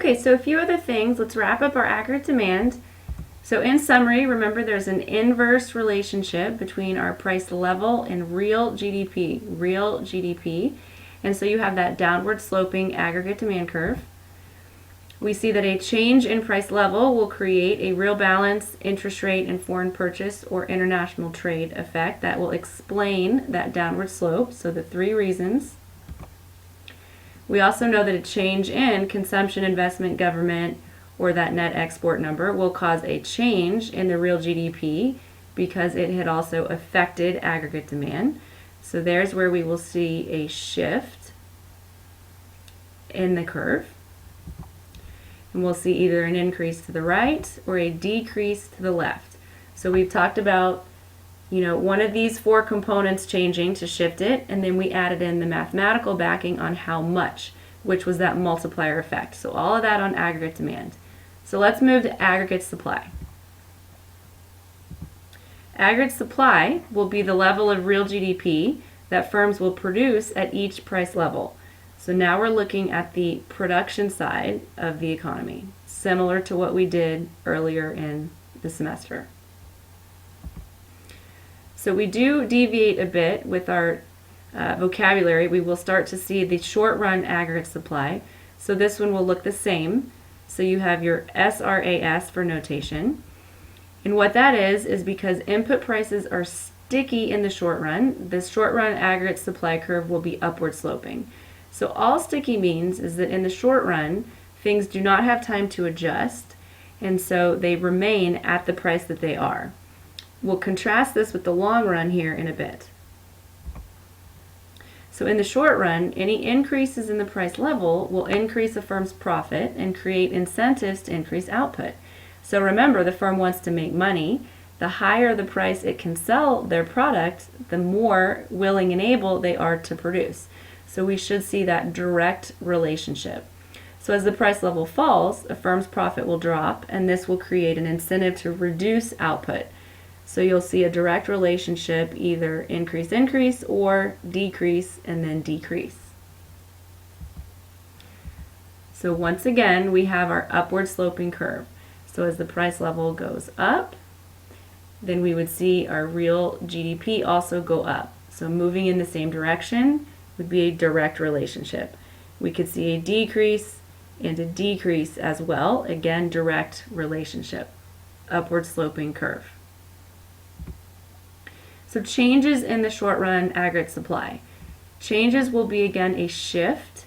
Okay, so a few other things. Let's wrap up our aggregate demand. So in summary, remember there's an inverse relationship between our price level and real GDP. And so you have that downward sloping aggregate demand curve. We see that a change in price level will create a real balance, interest rate, and foreign purchase or international trade effect that will explain that downward slope. So the three reasons. We also know that a change in consumption, investment, government, or that net export number will cause a change in the real GDP because it had also affected aggregate demand. So there's where we will see a shift in the curve. And we'll see either an increase to the right or a decrease to the left. So we've talked about, one of these four components changing to shift it, and then we added in the mathematical backing on how much, which was that multiplier effect. So all of that on aggregate demand. So let's move to aggregate supply. Aggregate supply will be the level of real GDP that firms will produce at each price level. So now we're looking at the production side of the economy, similar to what we did earlier in the semester. So we do deviate a bit with our vocabulary. We will start to see the short run aggregate supply. So this one will look the same. So you have your SRAS for notation. And what that is because input prices are sticky in the short run, the short run aggregate supply curve will be upward sloping. So all sticky means is that in the short run, things do not have time to adjust, and so they remain at the price that they are. We'll contrast this with the long run here in a bit. So in the short run, any increases in the price level will increase a firm's profit and create incentives to increase output. So remember, the firm wants to make money. The higher the price it can sell their product, the more willing and able they are to produce. So we should see that direct relationship. So as the price level falls, a firm's profit will drop, and this will create an incentive to reduce output. So you'll see a direct relationship, either increase, or decrease, and then decrease. So once again, we have our upward sloping curve. So as the price level goes up, then we would see our real GDP also go up. So moving in the same direction would be a direct relationship. We could see a decrease and a decrease as well. Again, direct relationship, upward sloping curve. So changes in the short run aggregate supply. Changes will be again a shift,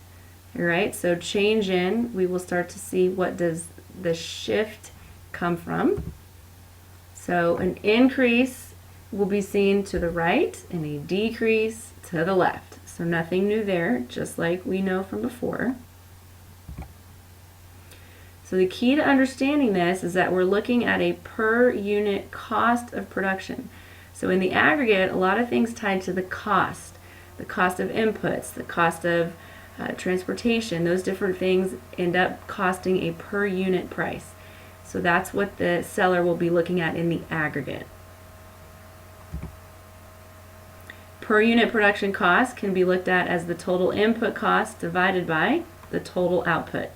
all right? So change in, we will start to see what does the shift come from. So an increase will be seen to the right and a decrease to the left. So nothing new there, just like we know from before. So the key to understanding this is that we're looking at a per unit cost of production. So in the aggregate, a lot of things tied to the cost of inputs, the cost of transportation, those different things end up costing a per unit price. So that's what the seller will be looking at in the aggregate. Per unit production cost can be looked at as the total input cost divided by the total output.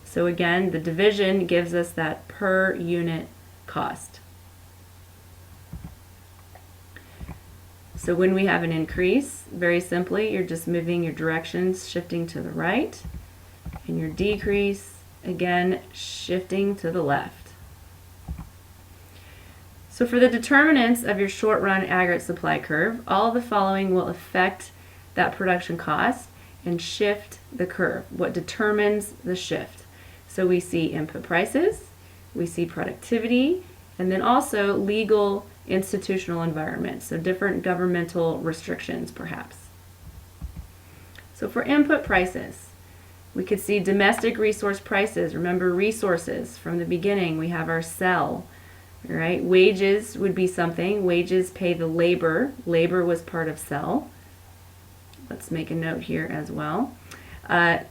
So again, the division gives us that per unit cost. So when we have an increase, very simply, you're just moving your directions, shifting to the right, and your decrease, again, shifting to the left. So for the determinants of your short run aggregate supply curve, all of the following will affect that production cost and shift the curve, what determines the shift. So we see input prices, we see productivity, and then also legal institutional environment, so different governmental restrictions perhaps. So for input prices, we could see domestic resource prices. Remember resources from the beginning, we have our cell, right? Wages would be something. Wages pay the labor. Labor was part of cell. Let's make a note here as well.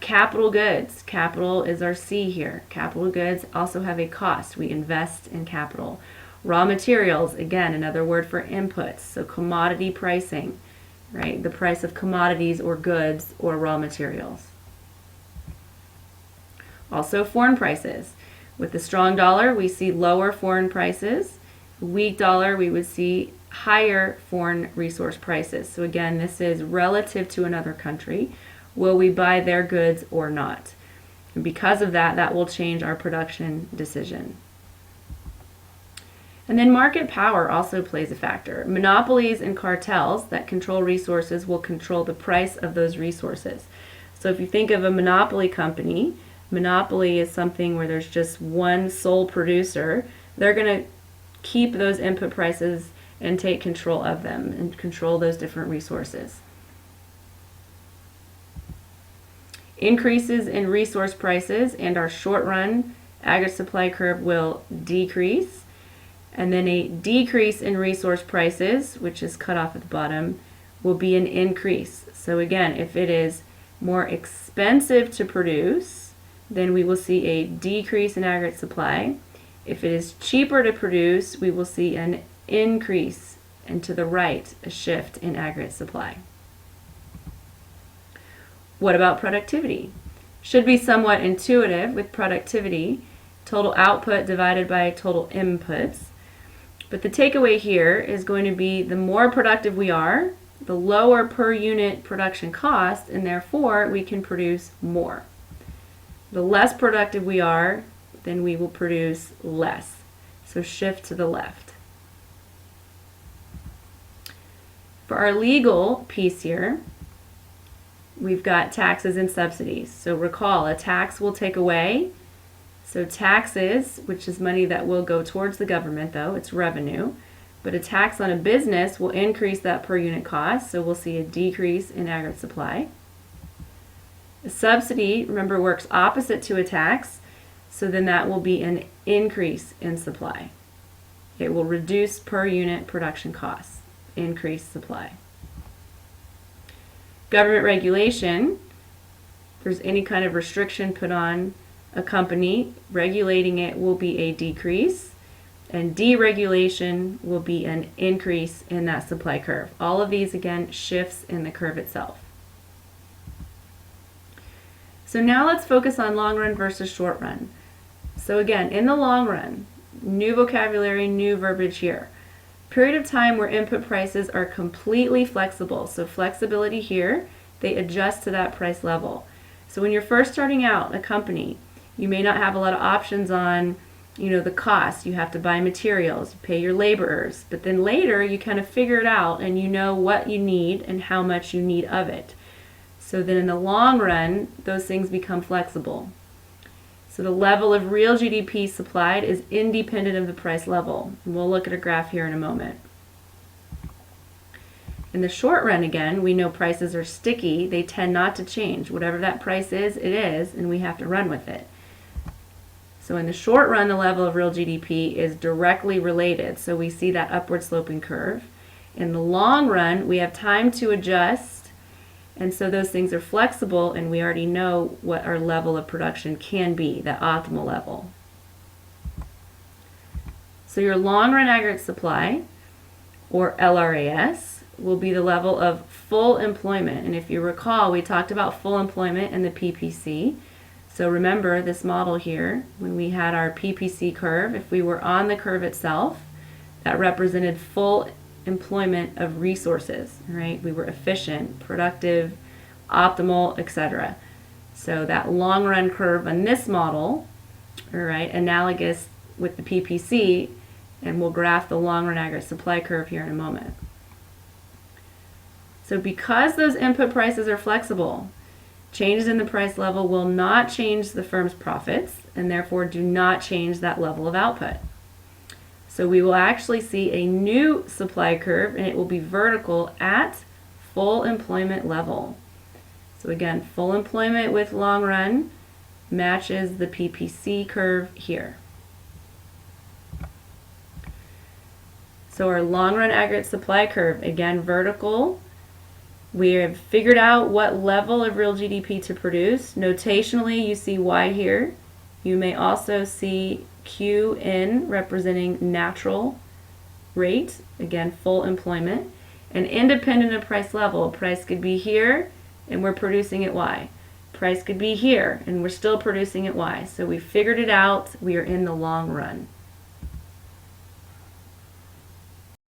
Capital goods. Capital is our C here. Capital goods also have a cost. We invest in capital. Raw materials, again, another word for inputs. So commodity pricing, right? The price of commodities or goods or raw materials. Also foreign prices. With the strong dollar, we see lower foreign prices. Weak dollar, we would see higher foreign resource prices. So again, this is relative to another country. Will we buy their goods or not? And because of that, that will change our production decision. And then market power also plays a factor. Monopolies and cartels that control resources will control the price of those resources. So if you think of a monopoly company, monopoly is something where there's just one sole producer. They're going to keep those input prices and take control of them and control those different resources. Increases in resource prices and our short-run aggregate supply curve will decrease. And then a decrease in resource prices, which is cut off at the bottom, will be an increase. So again, if it is more expensive to produce, then we will see a decrease in aggregate supply. If it is cheaper to produce, we will see an increase, and to the right, a shift in aggregate supply. What about productivity? Should be somewhat intuitive with productivity, total output divided by total inputs. But the takeaway here is going to be the more productive we are, the lower per unit production cost, and therefore we can produce more. The less productive we are, then we will produce less. So shift to the left. For our legal piece here, we've got taxes and subsidies. So recall, a tax will take away. So taxes, which is money that will go towards the government though, it's revenue. But a tax on a business will increase that per unit cost, so we'll see a decrease in aggregate supply. A subsidy, remember, works opposite to a tax, so then that will be an increase in supply. It will reduce per unit production costs, increase supply. Government regulation, if there's any kind of restriction put on a company, regulating it will be a decrease, and deregulation will be an increase in that supply curve. All of these, again, shifts in the curve itself. So now let's focus on long run versus short run. So again, in the long run, new vocabulary, new verbiage here. Period of time where input prices are completely flexible. So flexibility here, they adjust to that price level. So when you're first starting out a company, you may not have a lot of options on the cost. You have to buy materials, you pay your laborers, but then later you kind of figure it out and you know what you need and how much you need of it. So then in the long run, those things become flexible. So the level of real GDP supplied is independent of the price level. And we'll look at a graph here in a moment. In the short run, again, we know prices are sticky. They tend not to change. Whatever that price is, it is, and we have to run with it. So in the short run, the level of real GDP is directly related. So we see that upward sloping curve. In the long run, we have time to adjust, and so those things are flexible, and we already know what our level of production can be, that optimal level. So your long run aggregate supply, or LRAS, will be the level of full employment. And if you recall, we talked about full employment in the PPC. So remember this model here, when we had our PPC curve, if we were on the curve itself, that represented full employment of resources, right? We were efficient, productive, optimal, etc. So that long run curve on this model, all right, analogous with the PPC, and we'll graph the long run aggregate supply curve here in a moment. So because those input prices are flexible, changes in the price level will not change the firm's profits and therefore do not change that level of output. So we will actually see a new supply curve, and it will be vertical at full employment level. So again, full employment with long run matches the PPC curve here. So our long run aggregate supply curve, again vertical. We have figured out what level of real GDP to produce. Notationally, you see Y here. You may also see QN representing natural rate, again full employment, and independent of price level. Price could be here and we're producing at Y. price could be here, and we're still producing at Y. So we figured it out. We are in the long run.